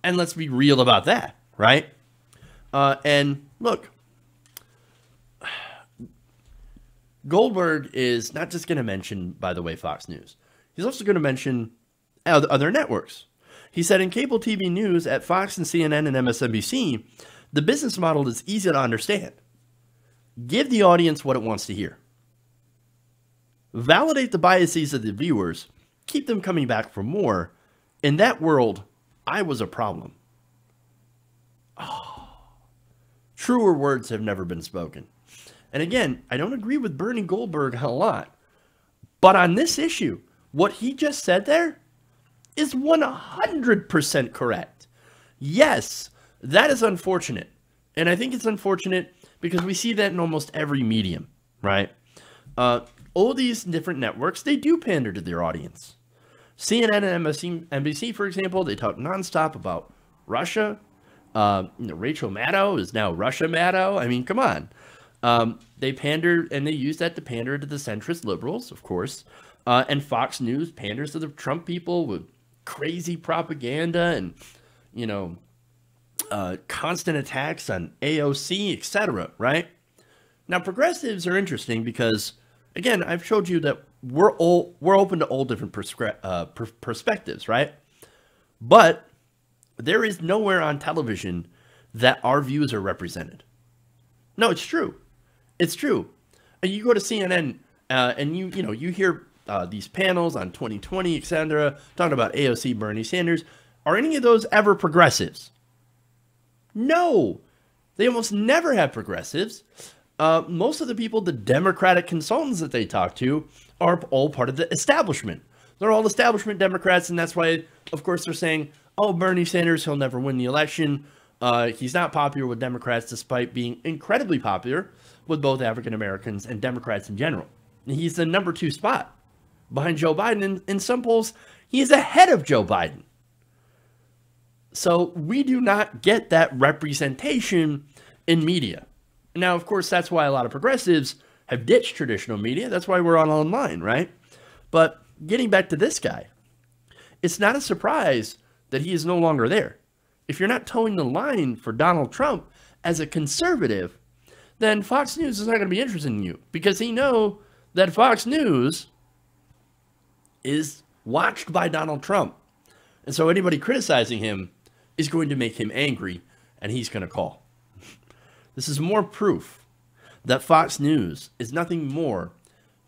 And let's be real about that, right? And look, Goldberg is not just going to mention, by the way, Fox News. He's also going to mention other networks. He said in cable TV news at Fox and CNN and MSNBC, the business model is easy to understand. Give the audience what it wants to hear. Validate the biases of the viewers. Keep them coming back for more. In that world, I was a problem. Oh, truer words have never been spoken. And again, I don't agree with Bernie Goldberg a lot. But on this issue, what he just said there is 100% correct. Yes, that is unfortunate. And I think it's unfortunate because we see that in almost every medium, right? All these different networks, they do pander to their audience. CNN and MSNBC, for example, they talk nonstop about Russia. Rachel Maddow is now Russia Maddow. I mean, come on. They pander, and they use that to pander to the centrist liberals, of course. And Fox News panders to the Trump people with crazy propaganda and, constant attacks on AOC, etc., right? Now, progressives are interesting because, again, I've showed you that we're open to all different perspectives, right? But there is nowhere on television that our views are represented. No, it's true. It's true. And you go to CNN and you hear these panels on 2020, etc., talking about AOC, Bernie Sanders. Are any of those ever progressives? No. They almost never have progressives. Most of the people, the Democratic consultants that they talk to, are all part of the establishment. They're all establishment Democrats, and that's why, of course, they're saying, oh, Bernie Sanders, he'll never win the election. He's not popular with Democrats, despite being incredibly popular with both African Americans and Democrats in general. He's the number 2 spot behind Joe Biden. In some polls, he is ahead of Joe Biden. So we do not get that representation in media. Now, of course, that's why a lot of progressives have ditched traditional media. That's why we're online, right? But getting back to this guy, it's not a surprise that he is no longer there. If you're not towing the line for Donald Trump as a conservative, then Fox News is not going to be interested in you because he knows that Fox News is watched by Donald Trump. And so anybody criticizing him is going to make him angry, and he's going to call. This is more proof that Fox News is nothing more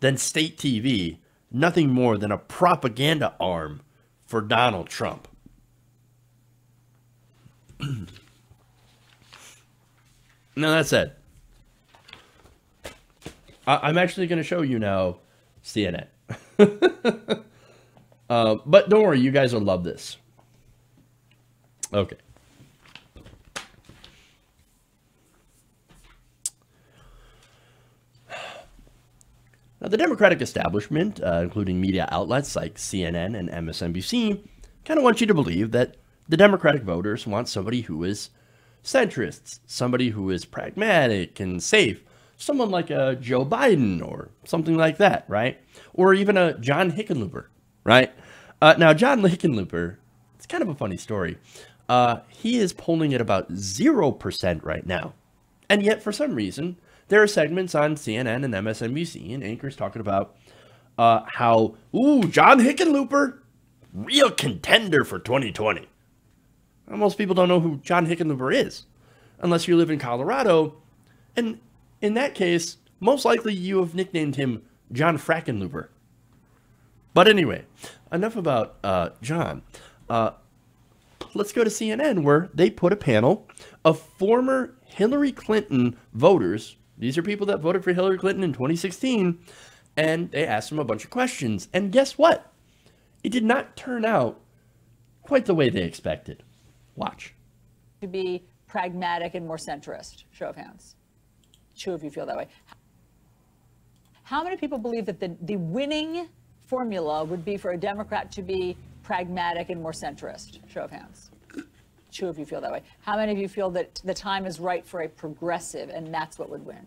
than state TV, nothing more than a propaganda arm for Donald Trump. Now, that said, I'm actually going to show you now CNN. But don't worry, you guys will love this. Okay. Now, the Democratic establishment, including media outlets like CNN and MSNBC, kind of want you to believe that the Democratic voters want somebody who is centrist, somebody who is pragmatic and safe, someone like a Joe Biden or something like that, right? Or even a John Hickenlooper, right? Now, John Hickenlooper, it's kind of a funny story. He is polling at about 0% right now. And yet, for some reason, there are segments on CNN and MSNBC and anchors talking about how, John Hickenlooper, real contender for 2020. Most people don't know who John Hickenlooper is, unless you live in Colorado. And in that case, most likely you have nicknamed him John Frackenlooper. But anyway, enough about John. Let's go to CNN, where they put a panel of former Hillary Clinton voters. These are people that voted for Hillary Clinton in 2016. And they asked them a bunch of questions. And guess what? It did not turn out quite the way they expected. Watch. To be pragmatic and more centrist. Show of hands. 2 of you feel that way. How many people believe that the winning formula would be for a Democrat to be pragmatic and more centrist? Show of hands. 2 of you feel that way. How many of you feel that the time is right for a progressive and that's what would win?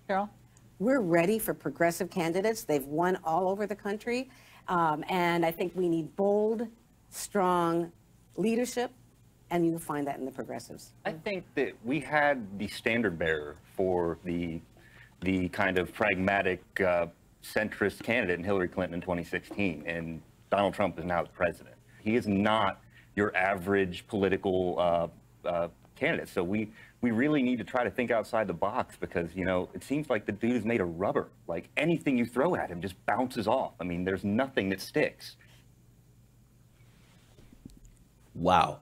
Carol? We're ready for progressive candidates. They've won all over the country. And I think we need bold, strong leadership and you find that in the progressives. I think that we had the standard bearer for the kind of pragmatic centrist candidate in Hillary Clinton in 2016, and Donald Trump is now the president. He is not your average political candidate. So we really need to try to think outside the box, because, you know, it seems like the dude is made of rubber. Like, anything you throw at him just bounces off. I mean, there's nothing that sticks. Wow.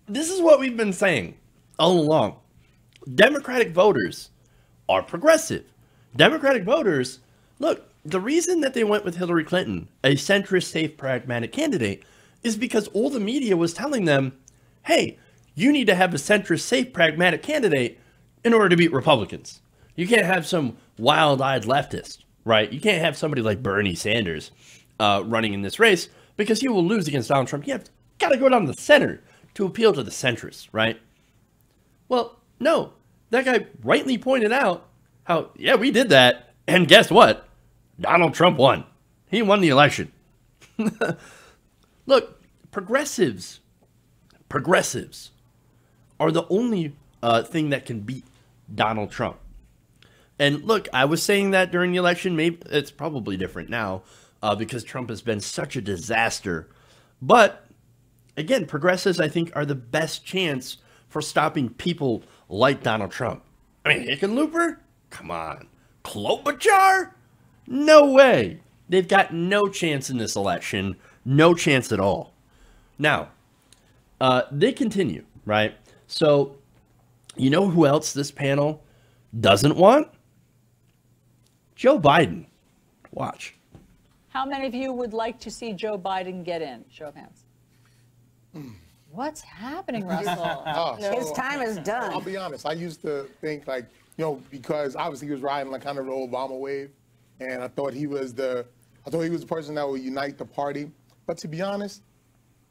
This is what we've been saying all along. Democratic voters are progressive. Democratic voters, look, the reason that they went with Hillary Clinton, a centrist, safe, pragmatic candidate, is because all the media was telling them, hey, you need to have a centrist, safe, pragmatic candidate in order to beat Republicans. You can't have some wild-eyed leftist, right? You can't have somebody like Bernie Sanders running in this race, because you will lose against Donald Trump. You have got to go down the center to appeal to the centrists, right? Well, no. That guy rightly pointed out how, yeah, we did that. And guess what? Donald Trump won. He won the election. Look, progressives are the only thing that can beat Donald Trump. And look, I was saying that during the election. Maybe it's probably different now because Trump has been such a disaster. But again, progressives, I think, are the best chance for stopping people like Donald Trump. I mean, Hickenlooper? Come on. Klobuchar? No way. They've got no chance in this election. No chance at all. Now, they continue, right? So, you know who else this panel doesn't want? Joe Biden. Watch. How many of you would like to see Joe Biden get in? Show of hands. What's happening, Russell? His time is done. I'll be honest. I used to think, like, you know, because obviously he was riding like kind of the Obama wave, and I thought he was the person that would unite the party. But to be honest,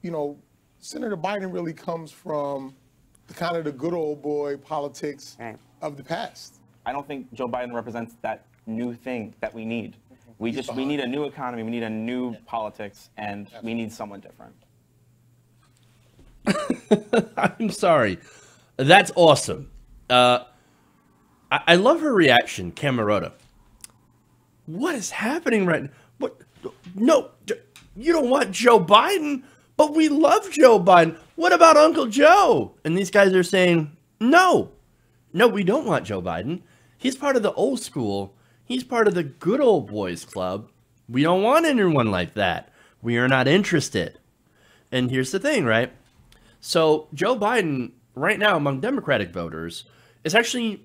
you know, Senator Biden really comes from the kind of the good old boy politics of the past. I don't think Joe Biden represents that new thing that we need. We need a new economy, we need a new politics, and we need someone different. I'm sorry. That's awesome. I love her reaction, Camerota. What is happening right now? What? No, you don't want Joe Biden, but we love Joe Biden. What about Uncle Joe? And these guys are saying, no, we don't want Joe Biden. He's part of the old school. He's part of the good old boys club. We don't want anyone like that. We are not interested. And here's the thing, right? So Joe Biden, right now among Democratic voters, is actually,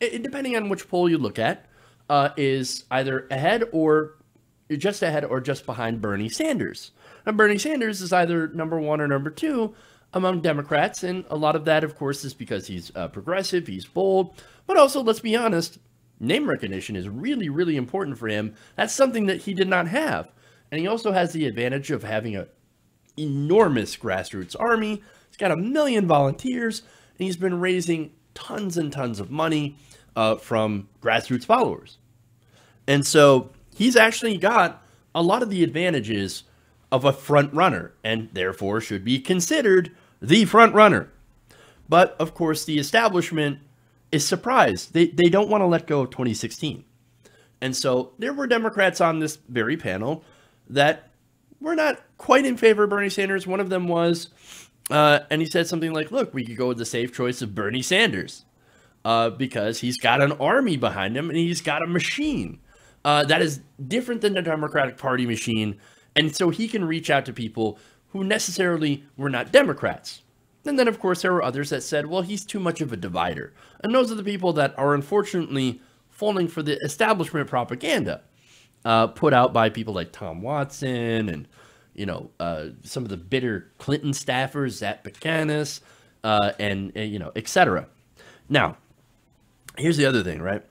depending on which poll you look at, is either ahead or just behind Bernie Sanders. Now, Bernie Sanders is either number one or number two among Democrats, and a lot of that, of course, is because he's progressive, he's bold, but also, let's be honest, name recognition is really, really important for him. That's something that he did not have. And he also has the advantage of having an enormous grassroots army. He's got 1 million volunteers, and he's been raising tons and tons of money from grassroots followers. And so he's actually got a lot of the advantages of a front runner, and therefore should be considered the front runner. But of course, the establishment is surprised. They don't want to let go of 2016. And so there were Democrats on this very panel that were not quite in favor of Bernie Sanders. One of them was, and he said something like, look, we could go with the safe choice of Bernie Sanders because he's got an army behind him and he's got a machine that is different than the Democratic Party machine. And so he can reach out to people who necessarily were not Democrats. And then, of course, there were others that said, well, he's too much of a divider. And those are the people that are unfortunately falling for the establishment propaganda put out by people like Tom Watson and, you know, some of the bitter Clinton staffers, Zach Buchanan, and, you know, etc. Now, here's the other thing, right?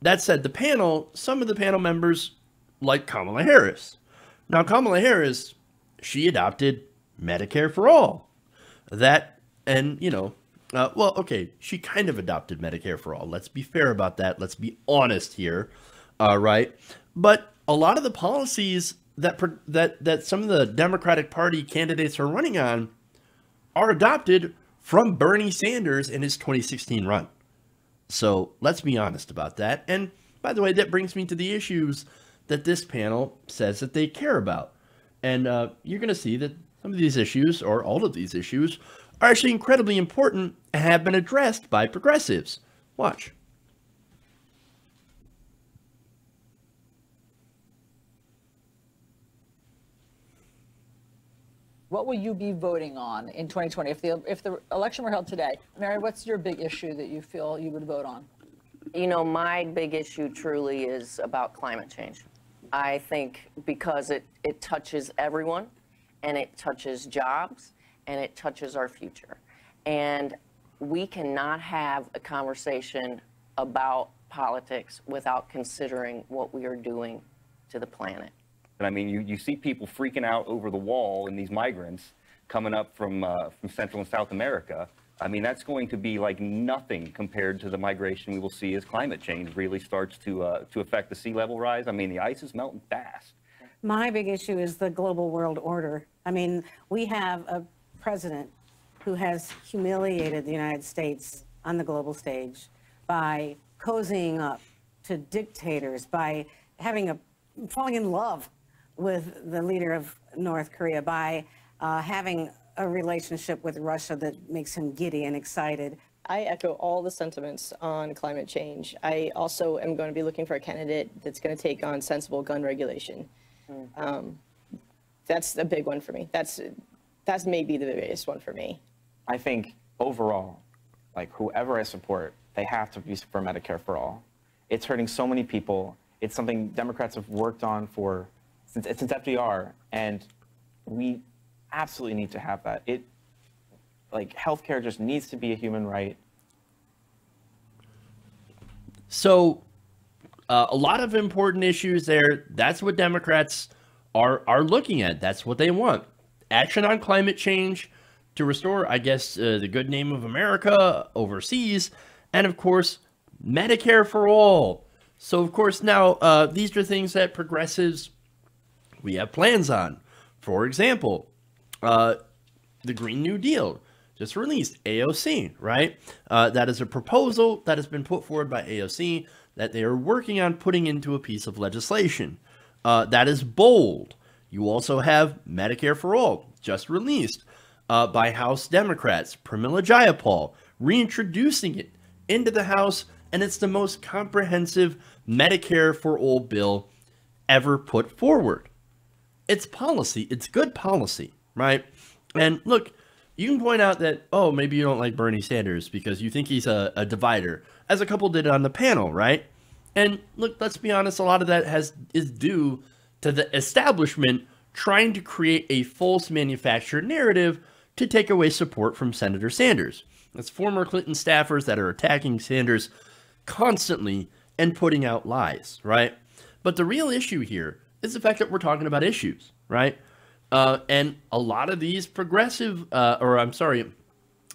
That said, the panel, some of the panel members like Kamala Harris. Now, Kamala Harris, she adopted Medicare for all. That, and, you know, well, okay, she kind of adopted Medicare for all. Let's be fair about that. Let's be honest here, right? But a lot of the policies that some of the Democratic Party candidates are running on are adopted from Bernie Sanders in his 2016 run. So let's be honest about that. And by the way, that brings me to the issues that this panel says that they care about. And you're going to see that some of these issues, or all of these issues, are actually incredibly important and have been addressed by progressives. Watch. What will you be voting on in 2020 if the election were held today? Mary, what's your big issue that you feel you would vote on? You know, my big issue truly is about climate change. I think because it touches everyone, and it touches jobs, and it touches our future. And we cannot have a conversation about politics without considering what we are doing to the planet. And I mean, you see people freaking out over the wall and these migrants coming up from Central and South America. I mean, that's going to be like nothing compared to the migration we will see as climate change really starts to affect the sea level rise. I mean, the ice is melting fast. My big issue is the global world order. I mean, we have a president who has humiliated the United States on the global stage by cozying up to dictators, by falling in love with the leader of North Korea, by having a relationship with Russia that makes him giddy and excited. I echo all the sentiments on climate change. I also am going to be looking for a candidate that's going to take on sensible gun regulation. That's a big one for me. That's maybe the biggest one for me. I think overall, like whoever I support, they have to be for Medicare for all. It's hurting so many people. It's something Democrats have worked on since FDR, and we absolutely need to have that. Healthcare just needs to be a human right. So a lot of important issues there. That's what Democrats are looking at. That's what they want. Action on climate change to restore, I guess, the good name of America overseas. And of course, Medicare for all. So of course, now these are things that progressives, we have plans on. For example, the Green New Deal just released, AOC, right? That is a proposal that has been put forward by AOC that they are working on putting into a piece of legislation. That is bold. You also have Medicare for All, just released by House Democrats, Pramila Jayapal, reintroducing it into the House, and it's the most comprehensive Medicare for All bill ever put forward. It's policy. It's good policy, right? And look, you can point out that, oh, maybe you don't like Bernie Sanders because you think he's a divider, as a couple did on the panel, right? And look, let's be honest, a lot of that is due to the establishment trying to create a false manufactured narrative to take away support from Senator Sanders. That's former Clinton staffers that are attacking Sanders constantly and putting out lies, right? But the real issue here is the fact that we're talking about issues, right? And a lot of these progressive, a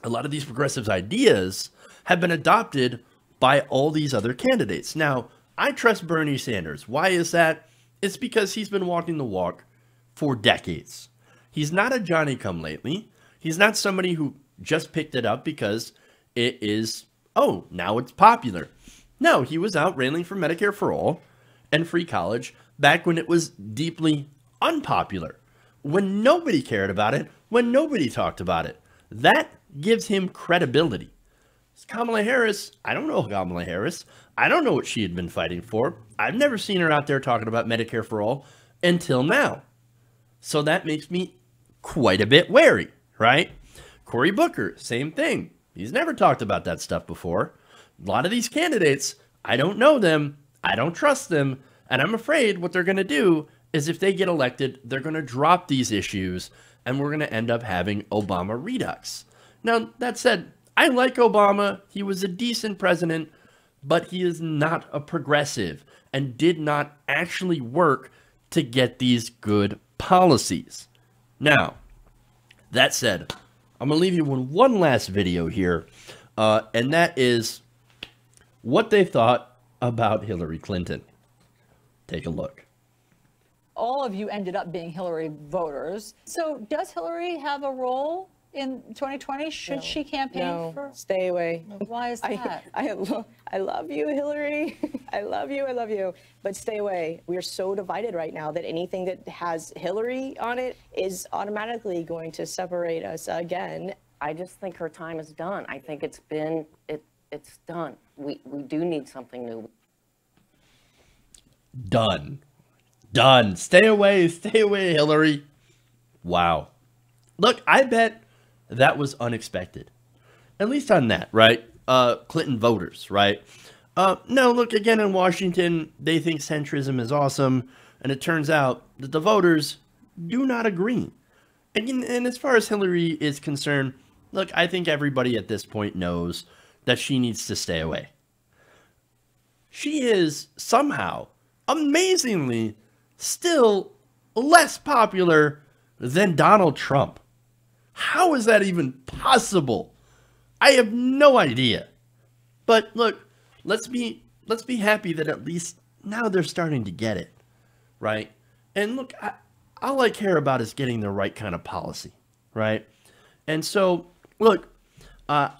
lot of these progressives' ideas have been adopted by all these other candidates. Now, I trust Bernie Sanders. Why is that? It's because he's been walking the walk for decades. He's not a Johnny-come-lately. He's not somebody who just picked it up because it is, oh, now it's popular. No, he was out railing for Medicare for all and free college back when it was deeply unpopular, when nobody cared about it, when nobody talked about it. That gives him credibility. Kamala Harris, I don't know Kamala Harris. I don't know what she had been fighting for. I've never seen her out there talking about Medicare for all until now. So that makes me quite a bit wary, right? Cory Booker, same thing. He's never talked about that stuff before. A lot of these candidates, I don't know them. I don't trust them. And I'm afraid what they're going to do is if they get elected, they're going to drop these issues and we're going to end up having Obama redux. Now, that said, I like Obama. He was a decent president, but he is not a progressive and did not actually work to get these good policies. Now, that said, I'm going to leave you with one last video here, and that is what they thought about Hillary Clinton. Take a look. all of you ended up being Hillary voters. So does Hillary have a role in 2020? Should she campaign for? Stay away. Why is that? I love you, Hillary. I love you. But stay away. We are so divided right now that anything that has Hillary on it is automatically going to separate us again. I just think her time is done. I think it's been, it's done. We do need something new. Done. Stay away, Hillary. Wow. Look, I bet that was unexpected. At least on that, right? Clinton voters, right? No, look, again, in Washington, they think centrism is awesome, and it turns out that the voters do not agree. And as far as Hillary is concerned, look, I think everybody at this point knows that she needs to stay away. She is somehow, amazingly, still less popular than Donald Trump. How is that even possible? I have no idea. But look, let's be happy that at least now they're starting to get it, right? And look, all I care about is getting the right kind of policy, right? And so, look, I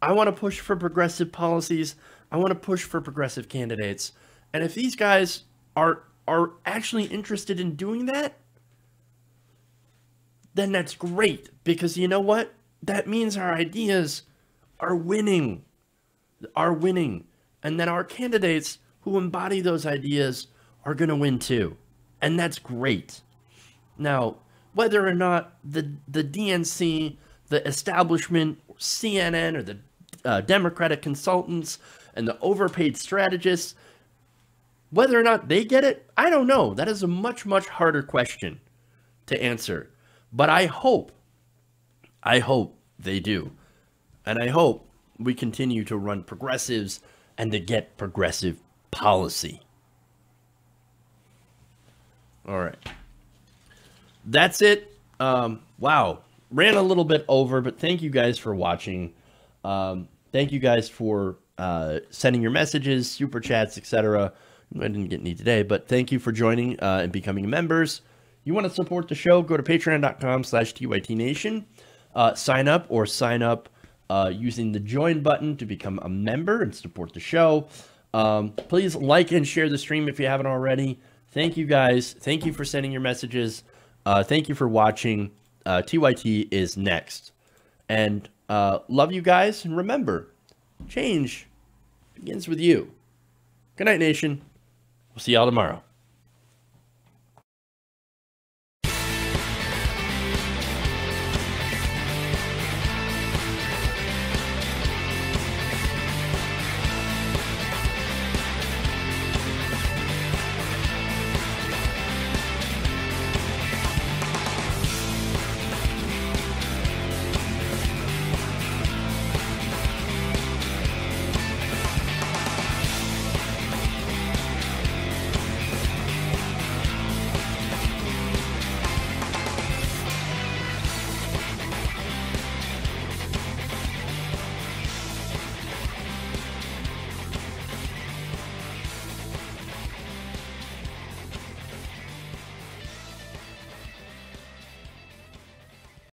want to push for progressive policies. I want to push for progressive candidates. And if these guys are actually interested in doing that, then that's great. Because you know what? That means our ideas are winning. And then our candidates who embody those ideas are going to win too. And that's great. Now, whether or not the DNC, the establishment, CNN, or the Democratic consultants and the overpaid strategists, whether or not they get it, I don't know. That is a much, much harder question to answer. But I hope they do. And I hope we continue to run progressives and to get progressive policy. All right. That's it. Wow. Ran a little bit over, but thank you guys for watching. Thank you guys for sending your messages, super chats, etc. I didn't get any today, but thank you for joining and becoming members. You want to support the show, go to patreon.com/tytnation. Sign up using the join button to become a member and support the show. Please like and share the stream if you haven't already. Thank you guys. Thank you for sending your messages. Thank you for watching. TYT is next. And love you guys. And remember, change begins with you. Good night, nation. We'll see y'all tomorrow.